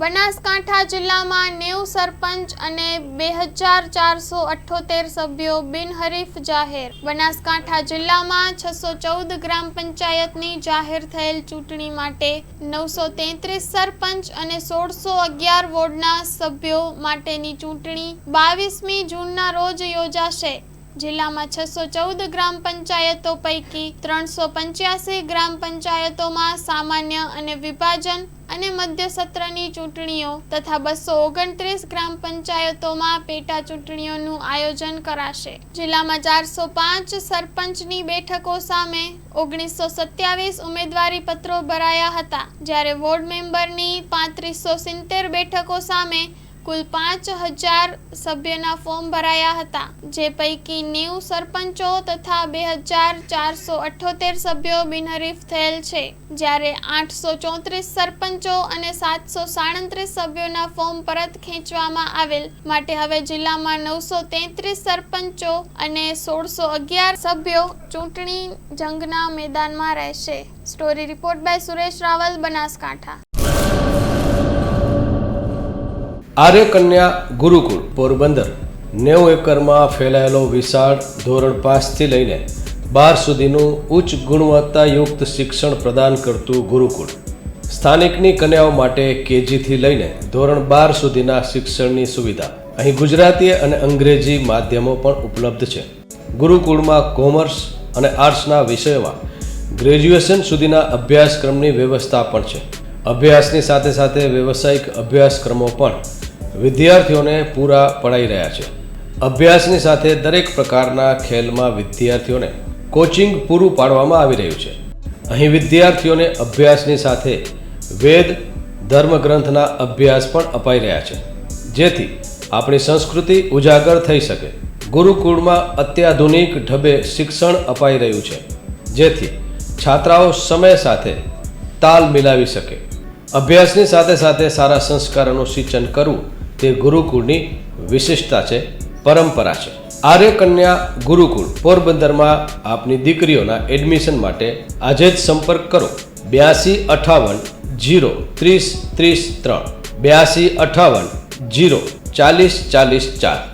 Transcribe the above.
બનાસકાંઠા જિલ્લામાં 90 સરપંચ અને 2478 સભ્યો બિનહરીફ જાહેર। બનાસકાંઠા જિલ્લામાં 614 ગ્રામ પંચાયતની જાહેર થયેલ ચૂંટણી માટે 933 સરપંચ અને 1611 વોર્ડના સભ્યો માટેની ચૂંટણી 22મી જૂનના રોજ યોજાશે। જિલ્લામાં 614 ગ્રામ પંચાયતો પૈકી 385 ગ્રામ પંચાયતોમાં સામાન્ય અને વિભાજન અને મધ્ય સત્રની ચૂંટણીઓ તથા 229 ગ્રામ પંચાયતોમાં પેટા ચૂંટણીઓનું આયોજન કરાશે। જિલ્લામાં 405 સરપંચની બેઠકો સામે 1927 ઉમેદવારી પત્રો ભરાયા હતા, જ્યારે વોર્ડ મેમ્બરની 3570 બેઠકો સામે કુલ 5000 સભ્યના ફોર્મ ભરાયા હતા, જે પૈકી 90 સરપંચો તથા 2478 સભ્યો બિનહરીફ થયેલ છે, જ્યારે 834 સરપંચો અને 737 સભ્યોના ફોર્મ પરત ખેંચવામાં આવેલ માટે હવે જિલ્લામાં 933 સરપંચો અને 1611 સભ્યો ચૂંટણી જંગના મેદાનમાં રહેશે। Story report by Suresh Raval, Banaskantha. Arya Kanya Gurukul Porbandar 90 એકરમાં ફેલાયેલો વિશાળ ધોરણ 5 થી લઈને 12 સુધીનું ઉચ્ચ ગુણવત્તાયુક્ત શિક્ષણ પ્રદાન કરતું ગુરુકુળ સ્થાનિકની કન્યાઓ માટે કેજી થી લઈને ધોરણ 12 સુધીના શિક્ષણની સુવિધા। અહીં ગુજરાતી અને અંગ્રેજી માધ્યમો પણ ઉપલબ્ધ છે। ગુરુકુળમાં કોમર્સ અને આર્ટ્સના વિષયોમાં ગ્રેજ્યુએશન સુધીના અભ્યાસક્રમની વ્યવસ્થા પણ છે। અભ્યાસની સાથે સાથે વ્યવસાયિક અભ્યાસક્રમો પણ વિદ્યાર્થીઓને પૂરા પડાઈ રહ્યા છે। અભ્યાસની સાથે દરેક પ્રકારના ખેલમાં વિદ્યાર્થીઓને કોચિંગ પૂરું પાડવામાં આવી રહ્યું છે। અહીં વિદ્યાર્થીઓને અભ્યાસની સાથે વેદ ધર્મગ્રંથના અભ્યાસ પણ અપાઈ રહ્યા છે, જેથી આપણી સંસ્કૃતિ ઉજાગર થઈ શકે। ગુરુકુળમાં અત્યાધુનિક ઢબે શિક્ષણ અપાઈ રહ્યું છે, જેથી છાત્રાઓ સમય સાથે તાલ મિલાવી શકે। અભ્યાસની સાથે સાથે સારા સંસ્કારોનું સિંચન કરવું તે ગુરુકુળની વિશિષ્ટતા છે, પરંપરા છે। આર્ય કન્યા ગુરુકુળ પોરબંદરમાં આપની દીકરીઓના એડમિશન માટે આજે જ સંપર્ક કરો 8258 0 30 33 8258 0 40 40 4।